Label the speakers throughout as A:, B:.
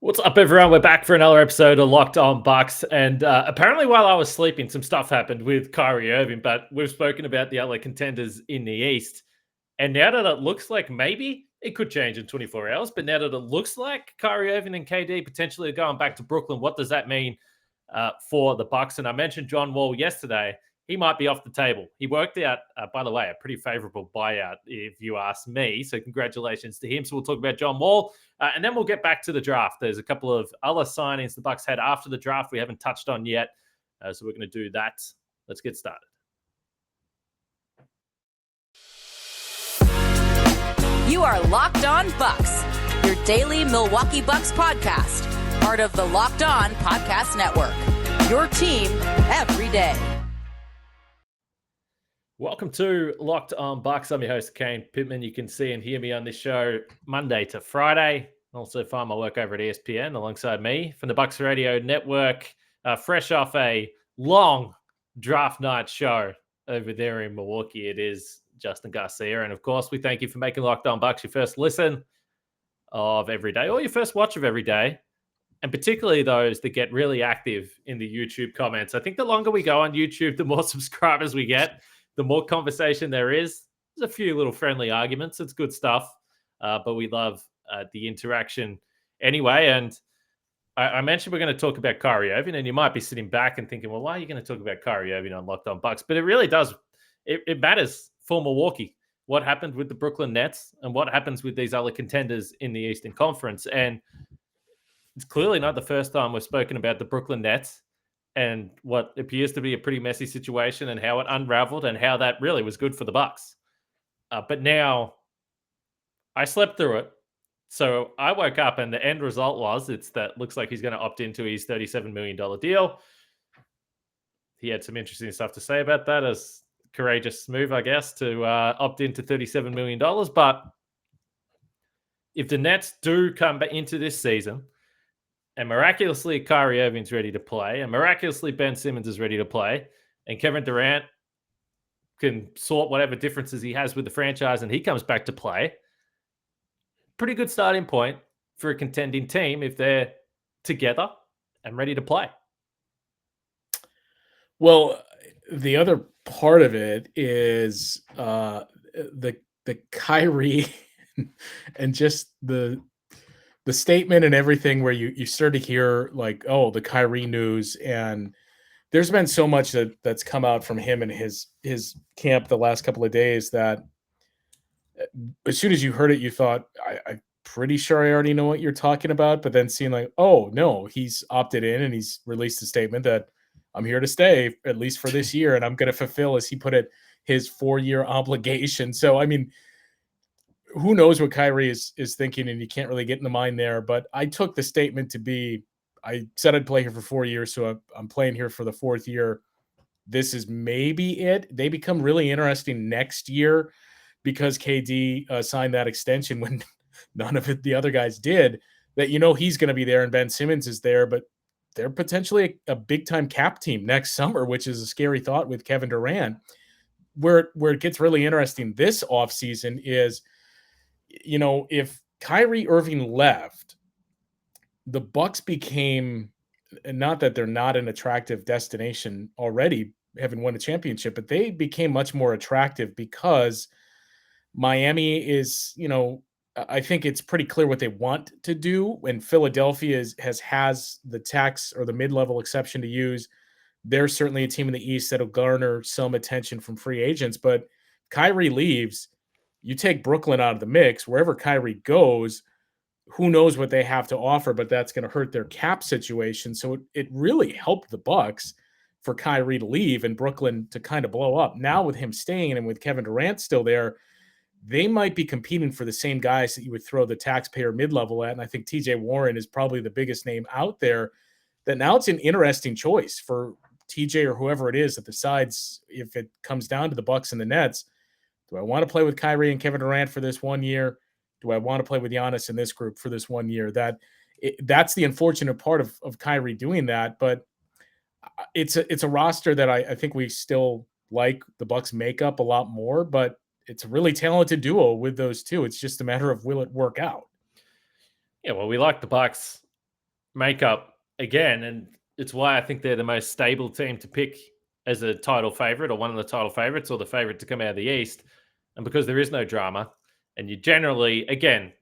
A: What's up, everyone? We're back for another episode of Locked On Bucks. And apparently, while I was sleeping, some stuff happened with Kyrie Irving. But we've spoken about the other contenders in the East. And now that it looks like maybe it could change in 24 hours, but now that it looks like Kyrie Irving and KD potentially are going back to Brooklyn, what does that mean for the Bucks? And I mentioned John Wall yesterday. He might be off the table. He worked out, by the way, a pretty favorable buyout, if you ask me. So congratulations to him. So we'll talk about John Wall, and then we'll get back to the draft. There's a couple of other signings the Bucks had after the draft we haven't touched on yet. So we're going to do that. Let's get started.
B: You are Locked On Bucks, your daily Milwaukee Bucks podcast, part of the Locked On Podcast Network, your team every day.
A: Welcome to Locked On Bucks. I'm your host, Kane Pittman. You can see and hear me on this show Monday to Friday. Also find my work over at ESPN alongside me from the Bucks Radio Network, fresh off a long draft night show over there in Milwaukee. It is Justin Garcia. And of course, we thank you for making Locked On Bucks your first listen of every day or your first watch of every day. And particularly those that get really active in the YouTube comments. I think the longer we go on YouTube, the more subscribers we get, the more conversation there is. There's a few little friendly arguments. It's good stuff. But we love the interaction anyway. And I mentioned we're going to talk about Kyrie Irving, and you might be sitting back and thinking, well, why are you going to talk about Kyrie Irving on Locked On Bucks? But it really does. It matters for Milwaukee. What happened with the Brooklyn Nets and what happens with these other contenders in the Eastern Conference. And it's clearly not the first time we've spoken about the Brooklyn Nets and what appears to be a pretty messy situation and how it unraveled and how that really was good for the Bucks. But now I slept through it. So I woke up and the end result was looks like he's going to opt into his $37 million deal. He had some interesting stuff to say about that, as courageous move, I guess, to opt into $37 million. But if the Nets do come back into this season and miraculously Kyrie Irving's ready to play and miraculously Ben Simmons is ready to play and Kevin Durant can sort whatever differences he has with the franchise and he comes back to play, pretty good starting point for a contending team if they're together and ready to play.
C: Well, the other part of it is the Kyrie and just the statement and everything where you start to hear like, oh, the Kyrie news. And there's been so much that's come out from him and his camp the last couple of days that as soon as you heard it, you thought, I'm pretty sure I already know what you're talking about. But then seeing like, oh, no, he's opted in and he's released a statement that I'm here to stay, at least for this year. And I'm going to fulfill, as he put it, his 4-year obligation. So, I mean, who knows what Kyrie is thinking, and you can't really get in the mind there. But I took the statement to be, I said I'd play here for 4 years, so I'm playing here for the 4th year. This is maybe it. They become really interesting next year because KD signed that extension when none of the other guys did, that he's going to be there and Ben Simmons is there, but they're potentially a big-time cap team next summer, which is a scary thought with Kevin Durant. Where it gets really interesting this offseason is, if Kyrie Irving left, the Bucks became, not that they're not an attractive destination already, having won a championship, but they became much more attractive because Miami is, I think it's pretty clear what they want to do. And Philadelphia has the tax or the mid-level exception to use. They're certainly a team in the East that'll garner some attention from free agents. But Kyrie leaves, you take Brooklyn out of the mix. Wherever Kyrie goes, who knows what they have to offer, but that's going to hurt their cap situation. So it really helped the Bucks for Kyrie to leave and Brooklyn to kind of blow up. Now with him staying and with Kevin Durant still there, they might be competing for the same guys that you would throw the taxpayer mid-level at. And I think TJ Warren is probably the biggest name out there, that now it's an interesting choice for TJ or whoever it is that decides, if it comes down to the Bucks and the Nets, do I want to play with Kyrie and Kevin Durant for this 1 year? Do I want to play with Giannis in this group for this 1 year? That's the unfortunate part of Kyrie doing that. But it's a roster that I think we still like the Bucks makeup a lot more, but it's a really talented duo with those two. It's just a matter of, will it work out?
A: Yeah, well, we like the Bucks makeup again, and it's why I think they're the most stable team to pick as a title favorite or one of the title favorites or the favorite to come out of the East. And because there is no drama, and you generally, again,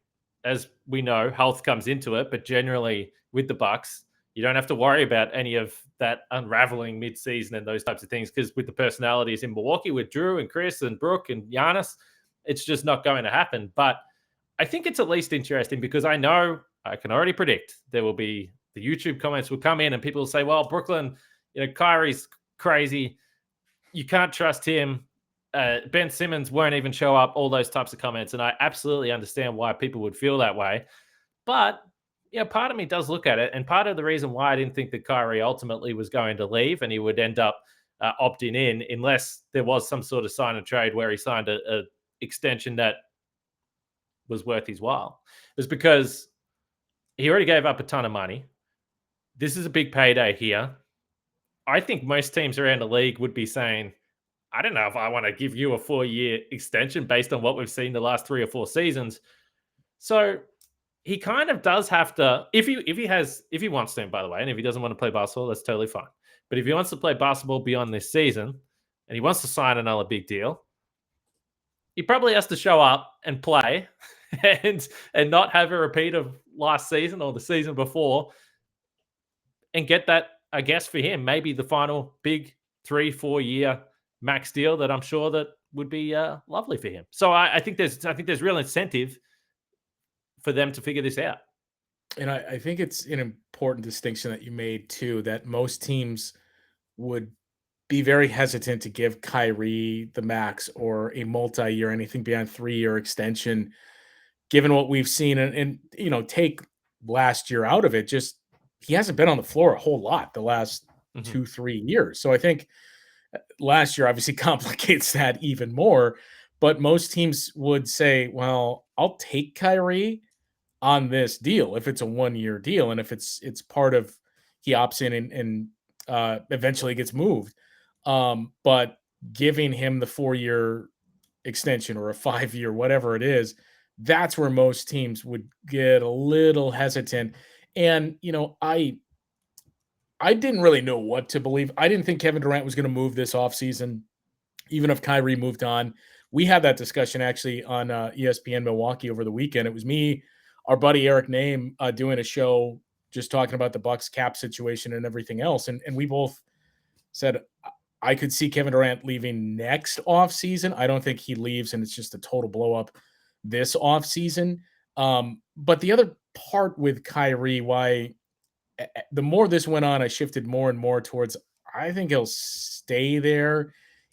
A: as we know, health comes into it, but generally with the Bucks, you don't have to worry about any of that unraveling mid-season and those types of things, because with the personalities in Milwaukee with Drew and Chris and Brooke and Giannis, it's just not going to happen. But I think it's at least interesting because I know I can already predict there will be the YouTube comments will come in and people will say, well, Brooklyn, Kyrie's crazy. You can't trust him. Ben Simmons won't even show up, all those types of comments. And I absolutely understand why people would feel that way. But part of me does look at it. And part of the reason why I didn't think that Kyrie ultimately was going to leave and he would end up opting in, unless there was some sort of sign and trade where he signed a extension that was worth his while, was because he already gave up a ton of money. This is a big payday here. I think most teams around the league would be saying, I don't know if I want to give you a 4-year extension based on what we've seen the last 3 or 4 seasons. So he kind of does have to, if he wants to, by the way, and if he doesn't want to play basketball, that's totally fine. But if he wants to play basketball beyond this season and he wants to sign another big deal, he probably has to show up and play and not have a repeat of last season or the season before and get that, I guess, for him, maybe the final big 3-4 year max deal that I'm sure that would be lovely for him. So I think there's real incentive for them to figure this out.
C: And I think it's an important distinction that you made too, that most teams would be very hesitant to give Kyrie the max or a multi-year, anything beyond 3-year extension, given what we've seen. And take last year out of it, just he hasn't been on the floor a whole lot the last 2-3 years. So I think last year obviously complicates that even more. But most teams would say, well, I'll take Kyrie on this deal if it's a 1-year deal, and if it's part of he opts in and eventually gets moved. But giving him the 4-year extension or a 5-year, whatever it is, that's where most teams would get a little hesitant. And I didn't really know what to believe. I didn't think Kevin Durant was going to move this offseason, even if Kyrie moved on. We had that discussion actually on ESPN Milwaukee over the weekend. It was me, our buddy Eric Name, doing a show just talking about the Bucks cap situation and everything else. And we both said I could see Kevin Durant leaving next offseason. I don't think he leaves and it's just a total blow up this offseason. But the other part with Kyrie, why the more this went on, I shifted more and more towards I think he'll stay there,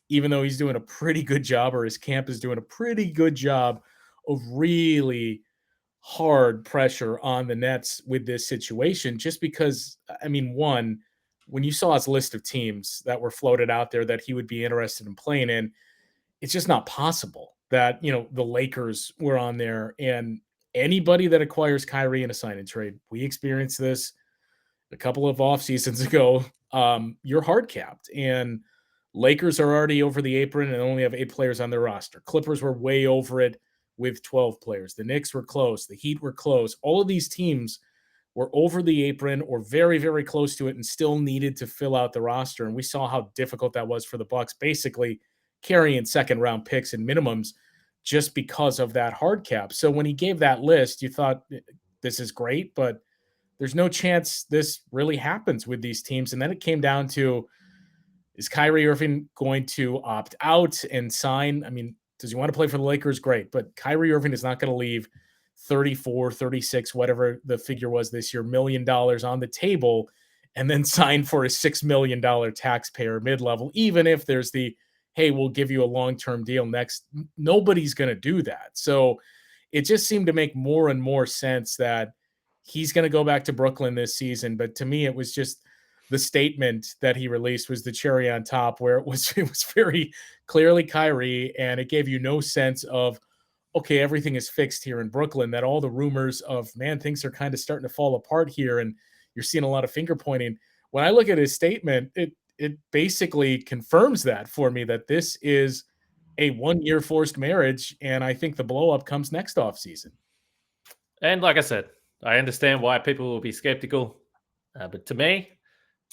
C: even though he's doing a pretty good job, or his camp is doing a pretty good job of really hard pressure on the Nets with this situation. Just because, I mean, one, when you saw his list of teams that were floated out there that he would be interested in playing in, it's just not possible that, the Lakers were on there, and anybody that acquires Kyrie in a sign and trade, we experienced this a couple of off seasons ago, you're hard capped, and Lakers are already over the apron and only have 8 players on their roster. Clippers were way over it with 12 players. The Knicks were close. The Heat were close. All of these teams were over the apron or very, very close to it and still needed to fill out the roster. And we saw how difficult that was for the Bucks, basically carrying second round picks and minimums just because of that hard cap. So when he gave that list, you thought this is great, but there's no chance this really happens with these teams. And then it came down to, is Kyrie Irving going to opt out and sign? I mean, does he want to play for the Lakers? Great. But Kyrie Irving is not going to leave 34, 36, whatever the figure was this year, $1 million on the table and then sign for a $6 million taxpayer mid-level, even if there's the, hey, we'll give you a long-term deal next. Nobody's going to do that. So it just seemed to make more and more sense that he's going to go back to Brooklyn this season. But to me, it was just the statement that he released was the cherry on top, where it was very clearly Kyrie, and it gave you no sense of, okay, everything is fixed here in Brooklyn, that all the rumors of, man, things are kind of starting to fall apart here, and you're seeing a lot of finger pointing. When I look at his statement, it basically confirms that for me, that this is a 1-year forced marriage, and I think the blow up comes next offseason.
A: And like I said, I understand why people will be skeptical. But to me,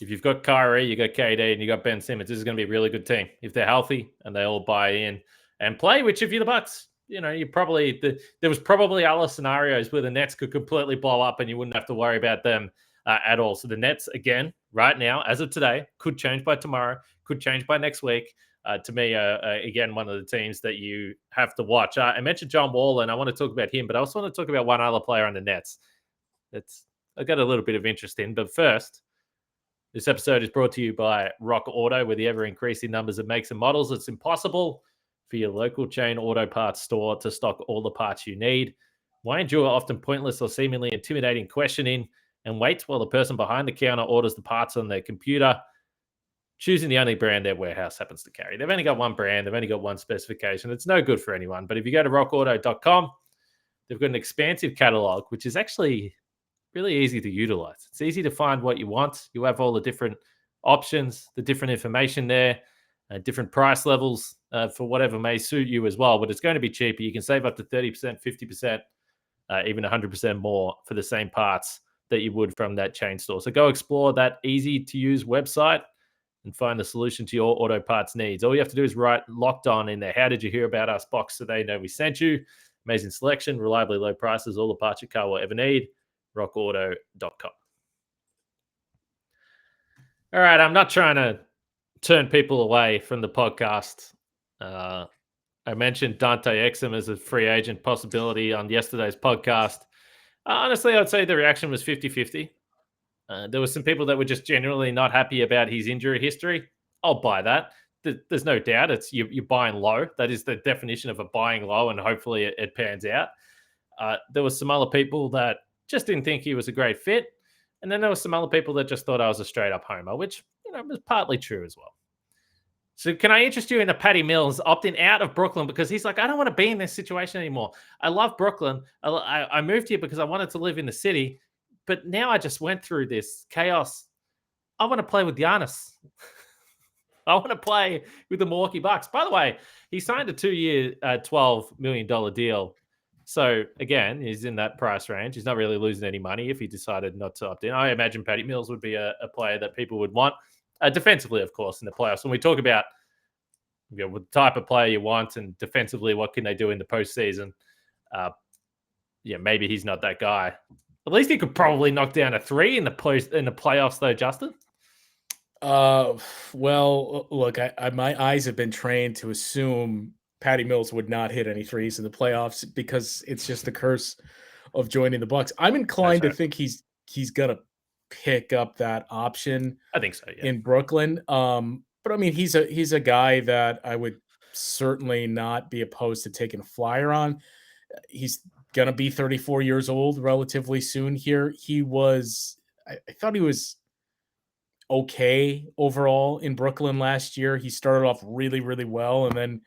A: if you've got Kyrie, you got KD, and you got Ben Simmons, this is going to be a really good team if they're healthy and they all buy in and play. Which, if you're the Bucks, you probably there was probably other scenarios where the Nets could completely blow up and you wouldn't have to worry about them at all. So the Nets, again, right now, as of today, could change by tomorrow, could change by next week. To me, again, one of the teams that you have to watch. I mentioned John Wall, and I want to talk about him, but I also want to talk about one other player on the Nets. I got a little bit of interest in. But first, this episode is brought to you by Rock Auto. With the ever-increasing numbers of makes and models, it's impossible for your local chain auto parts store to stock all the parts you need. Why endure often pointless or seemingly intimidating questioning and wait while the person behind the counter orders the parts on their computer, choosing the only brand their warehouse happens to carry? They've only got one brand. They've only got one specification. It's no good for anyone. But if you go to rockauto.com, they've got an expansive catalog, which is actually really easy to utilize. It's easy to find what you want. You have all the different options, the different information there, different price levels for whatever may suit you as well. But it's going to be cheaper. You can save up to 30%, 50%, even 100% more for the same parts that you would from that chain store. So go explore that easy-to-use website and find the solution to your auto parts needs. All you have to do is write "Locked On" in there. How did you hear about us box so they know we sent you? Amazing selection, reliably low prices, all the parts your car will ever need. rockauto.com. All right, I'm not trying to turn people away from the podcast. I mentioned Dante Exum as a free agent possibility on yesterday's podcast. Honestly, I'd say the reaction was 50-50. There were some people that were just generally not happy about his injury history. I'll buy that. There's no doubt. It's you're buying low. That is the definition of a buying low, and hopefully it pans out. There were some other people that just didn't think he was a great fit. And then there were some other people that just thought I was a straight up homer, which was partly true as well. So can I interest you in a Patty Mills opting out of Brooklyn because he's like, I don't want to be in this situation anymore. I love Brooklyn. I moved here because I wanted to live in the city. But now I just went through this chaos. I want to play with Giannis. I want to play with the Milwaukee Bucks. By the way, he signed a 2-year, $12 million deal. So, again, he's in that price range. He's not really losing any money if he decided not to opt in. I imagine Patty Mills would be a player that people would want. Defensively, of course, in the playoffs. When we talk about the type of player you want and defensively, what can they do in the postseason? Maybe he's not that guy. At least he could probably knock down a 3 in the playoffs, though, Justin.
C: Well, look, my eyes have been trained to assume Patty Mills would not hit any 3s in the playoffs because it's just the curse of joining the Bucks. I'm inclined to think he's gonna pick up that option.
A: I think so, yeah.
C: In Brooklyn. But I mean, he's a guy that I would certainly not be opposed to taking a flyer on. He's gonna be 34 years old relatively soon here. I thought he was okay overall in Brooklyn last year. He started off really, really well and then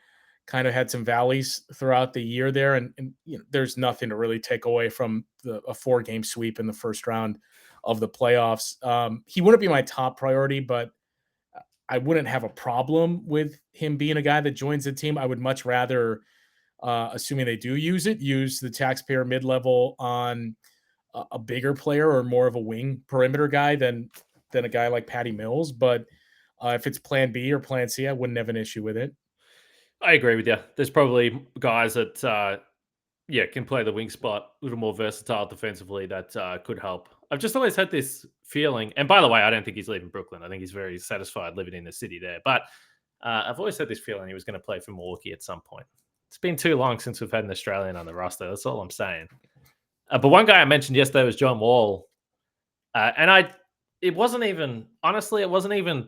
C: kind of had some valleys throughout the year there. And there's nothing to really take away from a 4-game sweep in the first round of the playoffs. He wouldn't be my top priority, but I wouldn't have a problem with him being a guy that joins the team. I would much rather, assuming they do use the taxpayer mid-level on a bigger player or more of a wing perimeter guy than a guy like Patty Mills. But if it's plan B or plan C, I wouldn't have an issue with it.
A: I agree with you. There's probably guys that, can play the wing spot, a little more versatile defensively that could help. I've just always had this feeling, and by the way, I don't think he's leaving Brooklyn. I think he's very satisfied living in the city there. But I've always had this feeling he was going to play for Milwaukee at some point. It's been too long since we've had an Australian on the roster. That's all I'm saying. But one guy I mentioned yesterday was John Wall. It wasn't even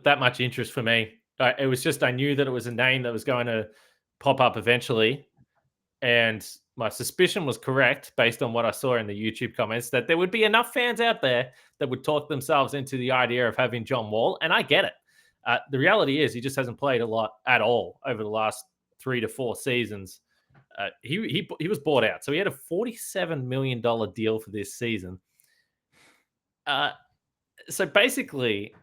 A: that much interest for me. It was just I knew that it was a name that was going to pop up eventually. And my suspicion was correct based on what I saw in the YouTube comments that there would be enough fans out there that would talk themselves into the idea of having John Wall. And I get it. The reality is he just hasn't played a lot at all over the last 3 to 4 seasons. He was bought out. So he had a $47 million deal for this season. So basically,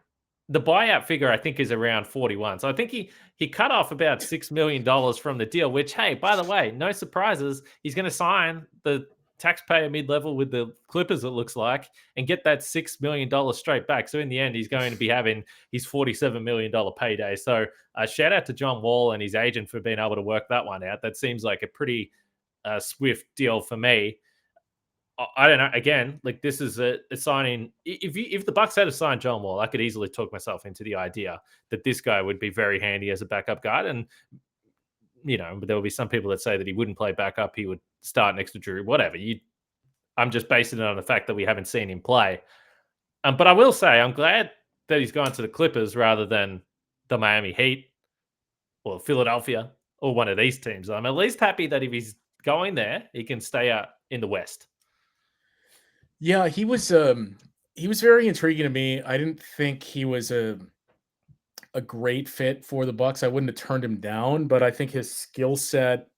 A: the buyout figure, I think, is around 41. So I think he cut off about $6 million from the deal, which, hey, by the way, no surprises. He's going to sign the taxpayer mid-level with the Clippers, it looks like, and get that $6 million straight back. So in the end, he's going to be having his $47 million payday. So shout out to John Wall and his agent for being able to work that one out. That seems like a pretty swift deal for me. I don't know. Again, like this is a signing. If the Bucks had to sign John Wall, I could easily talk myself into the idea that this guy would be very handy as a backup guard. And but there will be some people that say that he wouldn't play backup. He would start next to Drew. Whatever. I'm just basing it on the fact that we haven't seen him play. But I will say I'm glad that he's gone to the Clippers rather than the Miami Heat or Philadelphia or one of these teams. I'm at least happy that if he's going there, he can stay out in the West.
C: Yeah, he was very intriguing to me. I didn't think he was a great fit for the Bucks. I wouldn't have turned him down, but I think his skill set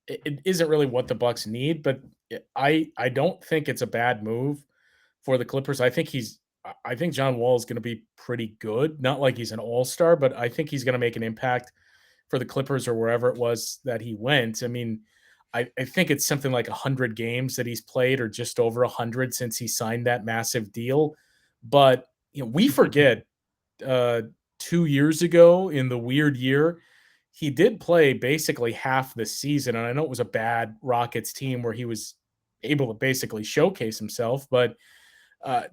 C: it isn't really what the Bucks need. But I don't think it's a bad move for the Clippers. I think John Wall is going to be pretty good. Not like he's an all-star, but I think he's going to make an impact for the Clippers or wherever it was that he went. I mean, I think it's something like 100 games that he's played, or just over 100 since he signed that massive deal. But we forget 2 years ago, in the weird year, he did play basically half the season. And I know it was a bad Rockets team where he was able to basically showcase himself, but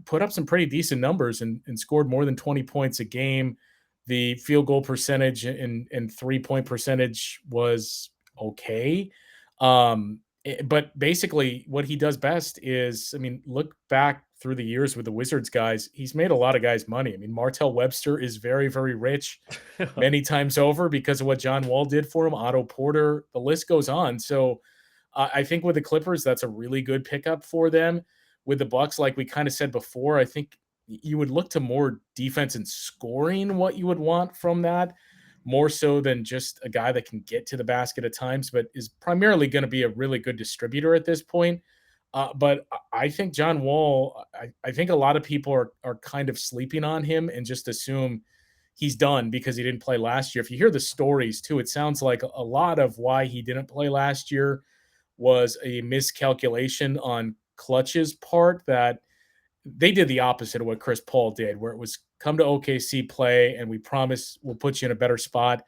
C: put up some pretty decent numbers and scored more than 20 points a game. The field goal percentage and 3-point percentage was okay. But basically what he does best is, look back through the years with the Wizards guys, he's made a lot of guys money. Martell Webster is very, very rich many times over because of what John Wall did for him, Otto Porter, the list goes on. So I think with the Clippers, that's a really good pickup for them. With the Bucks, like we kind of said before, I think you would look to more defense and scoring, what you would want from that, more so than just a guy that can get to the basket at times, but is primarily going to be a really good distributor at this point. But I think John Wall, I think a lot of people are kind of sleeping on him and just assume he's done because he didn't play last year. If you hear the stories too, it sounds like a lot of why he didn't play last year was a miscalculation on Clutch's part, that they did the opposite of what Chris Paul did, where it was come to OKC, play, and we promise we'll put you in a better spot.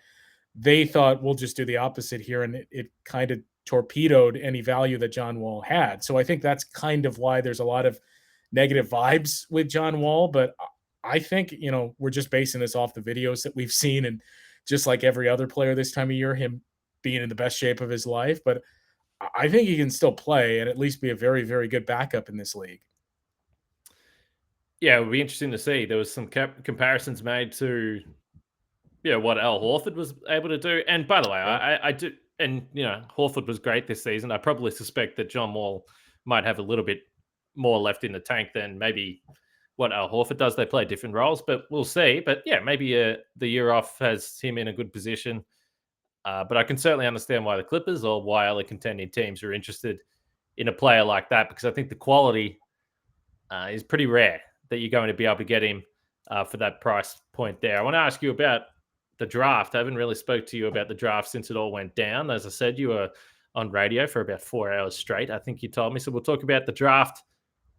C: They thought we'll just do the opposite here, and it kind of torpedoed any value that John Wall had. So I think that's kind of why there's a lot of negative vibes with John Wall. But I think, we're just basing this off the videos that we've seen, and just like every other player this time of year, him being in the best shape of his life. But I think he can still play and at least be a very, very good backup in this league.
A: Yeah, it would be interesting to see. There was some comparisons made to, what Al Horford was able to do. And by the way, I do, and Horford was great this season. I probably suspect that John Wall might have a little bit more left in the tank than maybe what Al Horford does. They play different roles, but we'll see. But yeah, maybe the year off has him in a good position. But I can certainly understand why the Clippers or why other contending teams are interested in a player like that, because I think the quality is pretty rare that you're going to be able to get him for that price point there. I want to ask you about the draft. I haven't really spoke to you about the draft since it all went down. As I said, you were on radio for about 4 hours straight, I think you told me. So we'll talk about the draft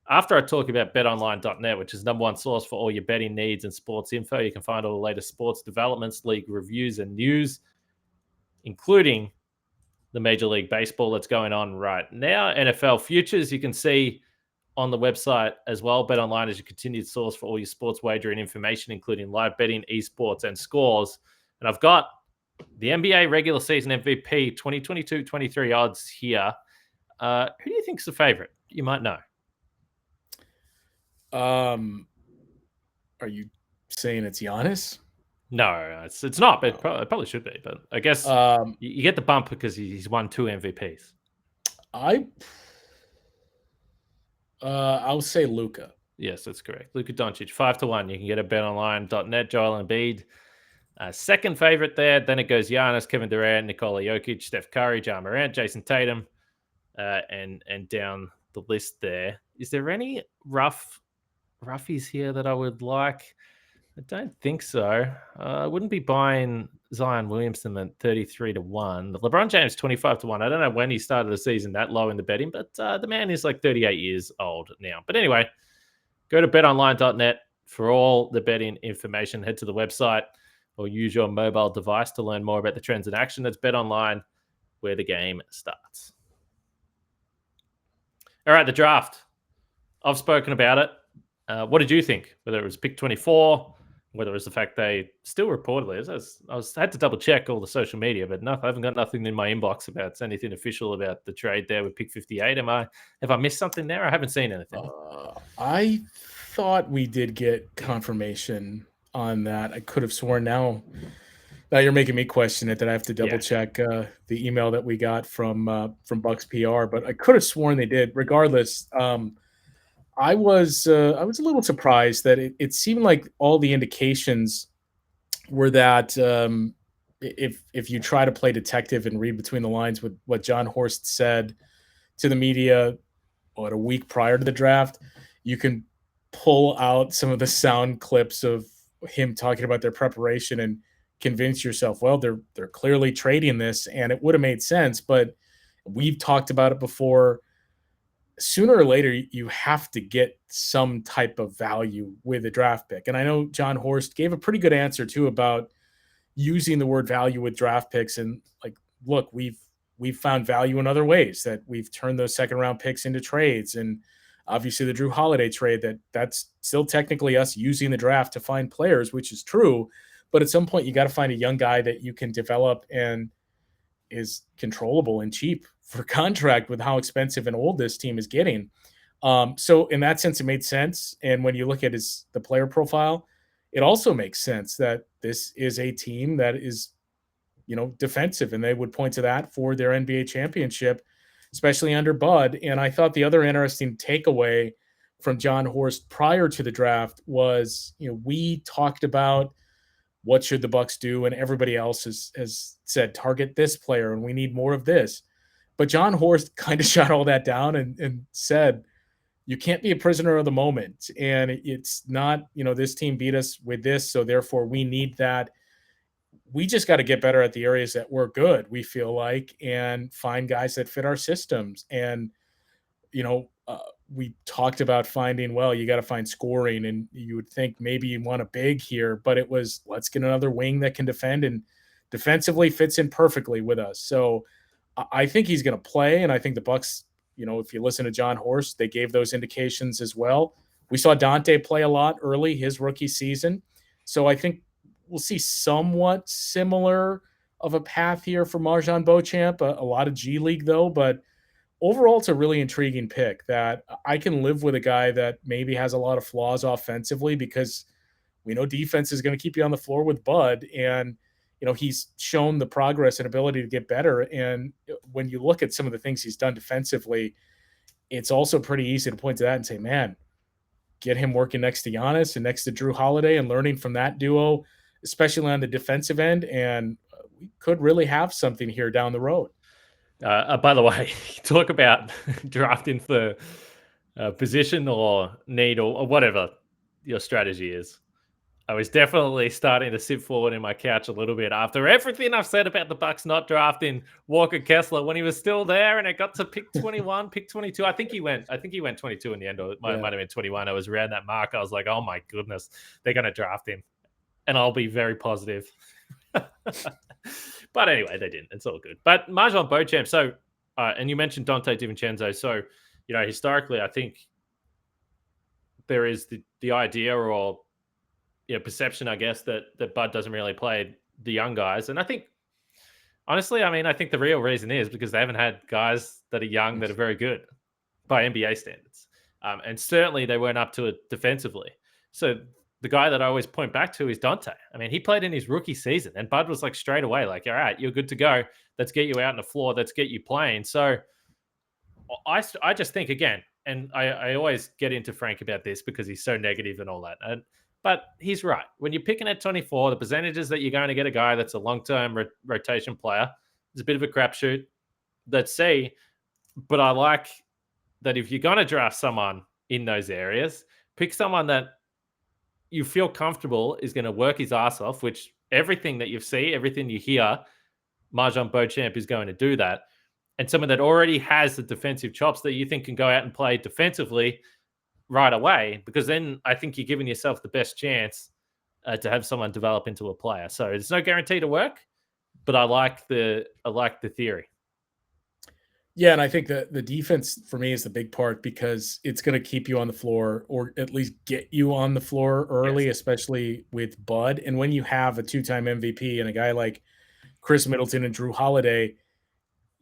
A: after I talk about betonline.net, which is number one source for all your betting needs and sports info. You can find all the latest sports developments, league reviews, and news, including the Major League Baseball that's going on right now. NFL futures, you can see on the website as well. BetOnline is your continued source for all your sports wagering information, including live betting, esports, and scores. And I've got the NBA regular season MVP 2022-23 odds here. Who do you think's the favorite? You might know.
C: Are you saying it's Giannis?
A: No, it's not, but it probably should be. But I guess you get the bump because he's won 2 MVPs.
C: I'll say Luka.
A: Yes, that's correct. Luka Doncic, 5-1. You can get a betonline.net. Joel Embiid, second favorite there. Then it goes Giannis, Kevin Durant, Nikola Jokic, Steph Curry, Ja Morant, Jason Tatum, and down the list there. Is there any roughies here that I would like? I don't think so. I wouldn't be buying Zion Williamson at 33-1. LeBron James 25-1. I don't know when he started the season that low in the betting, but the man is like 38 years old now. But anyway, go to betonline.net for all the betting information. Head to the website or use your mobile device to learn more about the trends in action. That's BetOnline, where the game starts. All right, the draft. I've spoken about it. What did you think? Whether it was pick 24, whether it was the fact they still reportedly, I had to double check all the social media, but I haven't got nothing in my inbox about anything official about the trade there with pick 58. Have I missed something there? I haven't seen anything.
C: I thought we did get confirmation on that. I could have sworn now you're making me question it, that I have to double check the email that we got from Bucks PR, but I could have sworn they did. Regardless, I was a little surprised that it seemed like all the indications were that if you try to play detective and read between the lines with what John Horst said to the media a week prior to the draft, you can pull out some of the sound clips of him talking about their preparation and convince yourself, well, they're clearly trading this, and it would have made sense. But we've talked about it before. Sooner or later, you have to get some type of value with a draft pick. And I know John Horst gave a pretty good answer too about using the word value with draft picks. And like, look, we've found value in other ways, that we've turned those second round picks into trades. And obviously the Drew Holiday trade, that's still technically us using the draft to find players, which is true. But at some point you got to find a young guy that you can develop and is controllable and cheap for contract with how expensive and old this team is getting. So in that sense, it made sense. And when you look at the player profile, it also makes sense that this is a team that is, defensive, and they would point to that for their NBA championship, especially under Bud. And I thought the other interesting takeaway from John Horst prior to the draft was, we talked about what should the Bucks do, and everybody else has said target this player and we need more of this. But John Horst kind of shot all that down and said, you can't be a prisoner of the moment. And it's not, this team beat us with this, so therefore we need that. We just got to get better at the areas that we're good, we feel like, and find guys that fit our systems. And, we talked about finding, well, you got to find scoring, and you would think maybe you want a big here, but it was, let's get another wing that can defend, and defensively fits in perfectly with us. So I think he's going to play. And I think the Bucks, if you listen to John Horst, they gave those indications as well. We saw Dante play a lot early his rookie season. So I think we'll see somewhat similar of a path here for Marjan Beauchamp, a lot of G League though, but overall, it's a really intriguing pick that I can live with a guy that maybe has a lot of flaws offensively, because we know defense is going to keep you on the floor with Bud. And, he's shown the progress and ability to get better. And when you look at some of the things he's done defensively, it's also pretty easy to point to that and say, man, get him working next to Giannis and next to Drew Holiday and learning from that duo, especially on the defensive end. And we could really have something here down the road.
A: By the way, talk about drafting for position or need or whatever your strategy is. I was definitely starting to sit forward in my couch a little bit after everything I've said about the Bucks not drafting Walker Kessler when he was still there, and it got to pick 21, pick 22. I think he went 22 in the end, or it might have been 21. I was around that mark. I was like, oh my goodness, they're going to draft him, and I'll be very positive. But anyway, they didn't. It's all good. But Marjan Beauchamp. So, and you mentioned Dante DiVincenzo. So, historically, I think there is the idea or perception, I guess, that Bud doesn't really play the young guys. And I think, honestly, I think the real reason is because they haven't had guys that are young that are very good by NBA standards. And certainly they weren't up to it defensively. So the guy that I always point back to is Dante. He played in his rookie season, and Bud was like straight away, like, all right, you're good to go. Let's get you out on the floor. Let's get you playing. So I just think, again, and I always get into Frank about this because he's so negative and all that. But he's right. When you're picking at 24, the percentages that you're going to get a guy that's a long-term rotation player is a bit of a crapshoot. Let's see. But I like that if you're going to draft someone in those areas, pick someone that you feel comfortable is going to work his ass off, which everything that you see, everything you hear, Marjan Beauchamp is going to do that. And someone that already has the defensive chops that you think can go out and play defensively right away, because then I think you're giving yourself the best chance to have someone develop into a player. So there's no guarantee to work, but I like the theory.
C: Yeah, and I think that the defense for me is the big part because it's going to keep you on the floor or at least get you on the floor early,
A: Yes.
C: especially with Bud. And when you have a two-time MVP and a guy like Chris Middleton and Drew Holiday,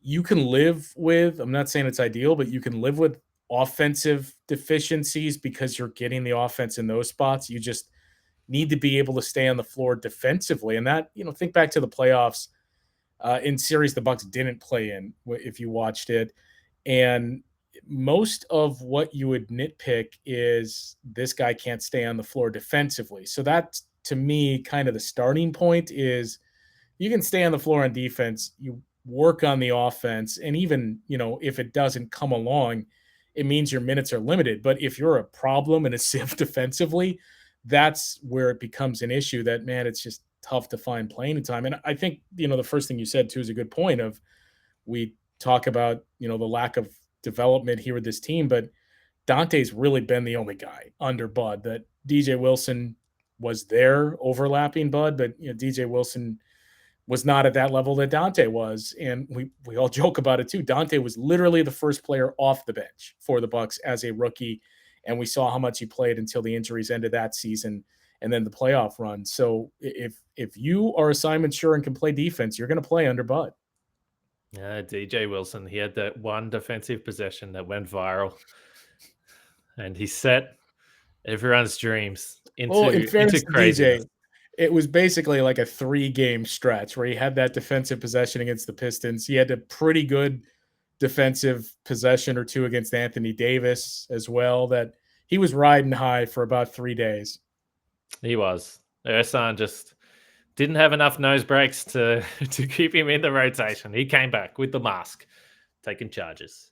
C: you can live with, I'm not saying it's ideal, but you can live with offensive deficiencies because you're getting the offense in those spots. You just need to be able to stay on the floor defensively. And that, think back to the playoffs in series the Bucks didn't play in if you watched it. And most of what you would nitpick is this guy can't stay on the floor defensively. So that, to me, kind of the starting point is you can stay on the floor on defense, you work on the offense, and even, if it doesn't come along, it means your minutes are limited. But if you're a problem and a sieve defensively, that's where it becomes an issue that, man, it's just tough to find playing time. And I think, the first thing you said too is a good point of we talk about, the lack of development here with this team, but Dante's really been the only guy under Bud. That DJ Wilson was there overlapping Bud, but DJ Wilson was not at that level that Dante was. And we all joke about it too. Dante was literally the first player off the bench for the Bucks as a rookie. And we saw how much he played until the injuries ended that season and then the playoff run. So if you are a Simon Sure and can play defense, you're going to play under Bud.
A: Yeah, DJ Wilson, he had that one defensive possession that went viral. And he set everyone's dreams into craziness.
C: DJ, it was basically like a 3-game stretch where he had that defensive possession against the Pistons. He had a pretty good defensive possession or two against Anthony Davis as well, that he was riding high for about 3 days.
A: He was. Ersan just didn't have enough nose breaks to keep him in the rotation. He came back with the mask, taking charges.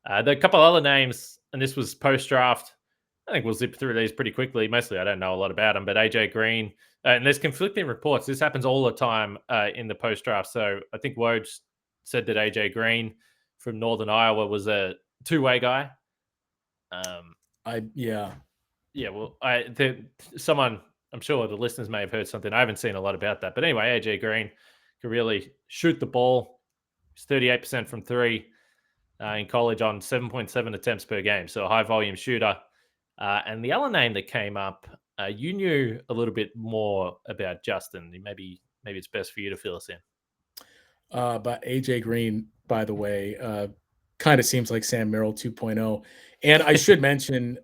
A: There are a couple other names, and this was post-draft. I think we'll zip through these pretty quickly. Mostly I don't know a lot about them, but AJ Green, and there's conflicting reports. This happens all the time in the post-draft. So I think Woj said that AJ Green from Northern Iowa was a two-way guy. Yeah. Well, someone, I'm sure the listeners may have heard something. I haven't seen a lot about that, but anyway, AJ Green can really shoot the ball. He's 38% from three in college on 7.7 attempts per game, so a high volume shooter. And the other name that came up, you knew a little bit more about Justin. Maybe it's best for you to fill us in.
C: But AJ Green, by the way, kind of seems like Sam Merrill 2.0. And I should mention,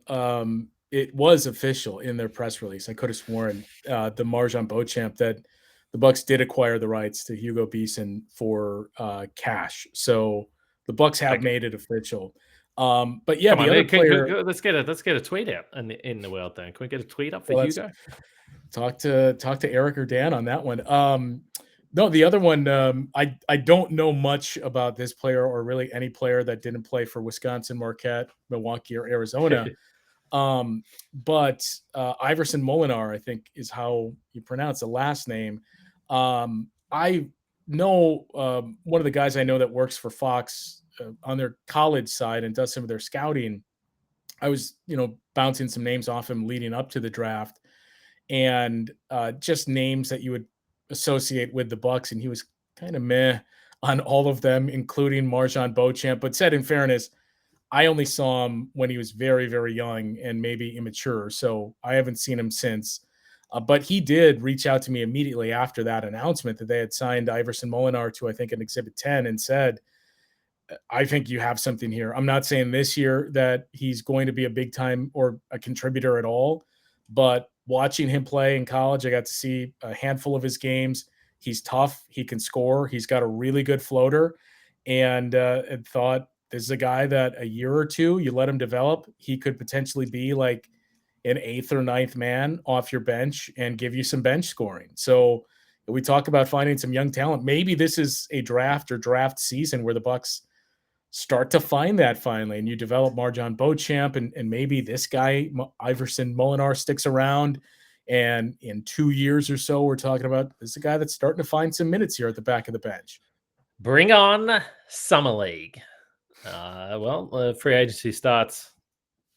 C: it was official in their press release. I could have sworn the Marjan Beauchamp that the Bucks did acquire the rights to Hugo Beason for cash. So the Bucks have made it official. But yeah, other player.
A: Let's get a tweet out in the world. Then can we get a tweet up for Hugo?
C: Talk to Eric or Dan on that one. No, the other one, I don't know much about this player or really any player that didn't play for Wisconsin, Marquette, Milwaukee, or Arizona. But Iverson Molinar, I think, is how you pronounce the last name. I know one of the guys I know that works for Fox on their college side and does some of their scouting. I was, bouncing some names off him leading up to the draft, and just names that you would associate with the Bucks, and he was kind of meh on all of them, including Marjan Beauchamp. But said in fairness, I only saw him when he was very, very young and maybe immature, so I haven't seen him since. But he did reach out to me immediately after that announcement that they had signed Iverson Molinar to, I think, an Exhibit 10, and said, I think you have something here. I'm not saying this year that he's going to be a big time or a contributor at all, but watching him play in college, I got to see a handful of his games. He's tough. He can score. He's got a really good floater, and thought this is a guy that a year or two, you let him develop, he could potentially be like an 8th or 9th man off your bench and give you some bench scoring. So we talk about finding some young talent. Maybe this is a draft season where the Bucks start to find that finally, and you develop Marjon Beauchamp, and maybe this guy, Iverson Molinar, sticks around. And in 2 years or so, we're talking about this is a guy that's starting to find some minutes here at the back of the bench.
A: Bring on Summer League. Free agency starts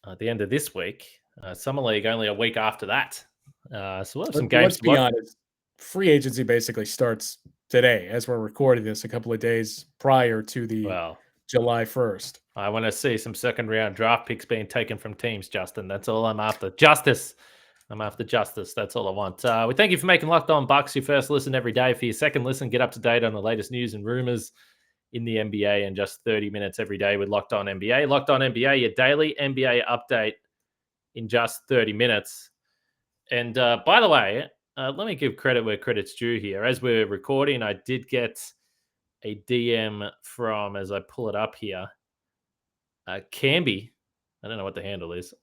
A: at the end of this week. Summer League only a week after that. So we'll have some games.
C: Let's be honest. Free agency basically starts today as we're recording this, a couple of days prior to the July 1st.
A: I want to see some second round draft picks being taken from teams, Justin. That's all I'm after. Justice. I'm after justice. That's all I want. We thank you for making Locked On Bucks your first listen every day. For your second listen, get up to date on the latest news and rumors in the NBA in just 30 minutes every day with Locked On NBA. Locked On NBA, your daily NBA update in just 30 minutes. And by the way, let me give credit where credit's due here. As we're recording, I did get a DM from, as I pull it up here, Camby. I don't know what the handle is.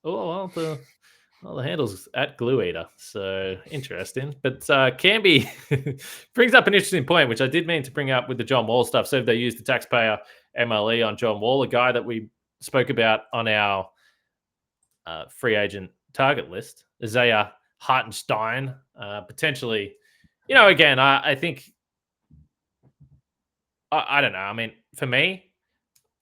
A: The handle's at Glue Eater, so interesting. But Camby brings up an interesting point, which I did mean to bring up with the John Wall stuff. So if they use the taxpayer MLE on John Wall, a guy that we spoke about on our free agent target list, Isaiah Hartenstein, potentially. Again, I think, I don't know. I mean, for me,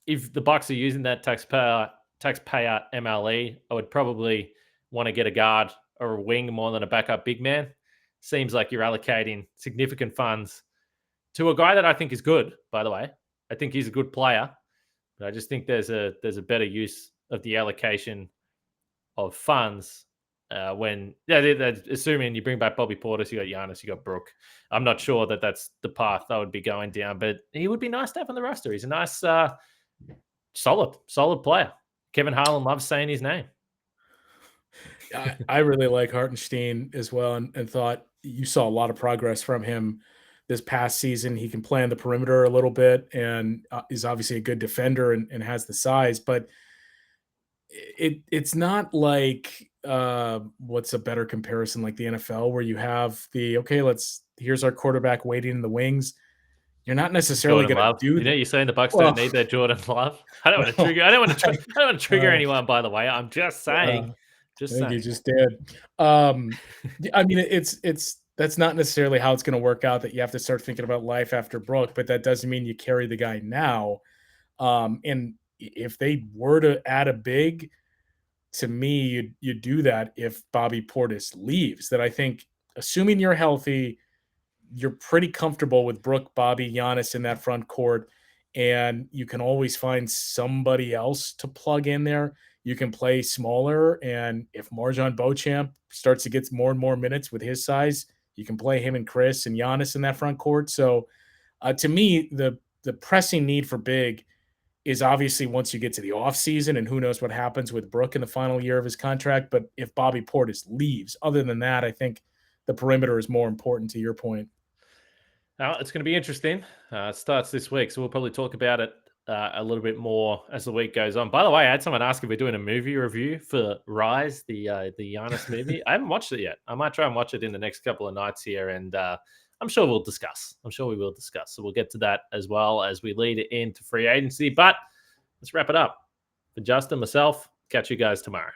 A: if the Bucks are using that taxpayer MLE, I would probably want to get a guard or a wing more than a backup big man. Seems like you're allocating significant funds to a guy that I think is good, by the way. I think he's a good player, but I just think there's a better use of the allocation of funds assuming you bring back Bobby Portis, you got Giannis, you got Brook. I'm not sure that that's the path I would be going down, but he would be nice to have on the roster. He's a nice, solid player. Kevin Harlan loves saying his name.
C: I really like Hartenstein as well, and thought you saw a lot of progress from him this past season. He can play on the perimeter a little bit, and is obviously a good defender and has the size, but it's not like what's a better comparison, like the NFL, where you have here's our quarterback waiting in the wings. You're not necessarily going to do that.
A: You're saying the Bucks don't need that Jordan Love. I don't want to trigger anyone, by the way. I'm just saying.
C: You just did. I mean, that's not necessarily how it's going to work out, that you have to start thinking about life after Brook, but that doesn't mean you carry the guy now. And if they were to add a big, to me, you do that if Bobby Portis leaves. That I think, assuming you're healthy, you're pretty comfortable with Brook, Bobby, Giannis in that front court, and you can always find somebody else to plug in there. You can play smaller, and if Marjon Beauchamp starts to get more and more minutes with his size, you can play him and Chris and Giannis in that front court. So to me, the pressing need for big is obviously once you get to the offseason, and who knows what happens with Brook in the final year of his contract. But if Bobby Portis leaves, other than that, I think the perimeter is more important, to your point.
A: Now, it's going to be interesting. It starts this week, so we'll probably talk about it a little bit more as the week goes on. By the way, I had someone ask if we're doing a movie review for Rise, the Giannis movie. I haven't watched it yet. I might try and watch it in the next couple of nights here, and I'm sure we'll discuss. So we'll get to that as well as we lead into free agency. But let's wrap it up. For Justin, myself, catch you guys tomorrow.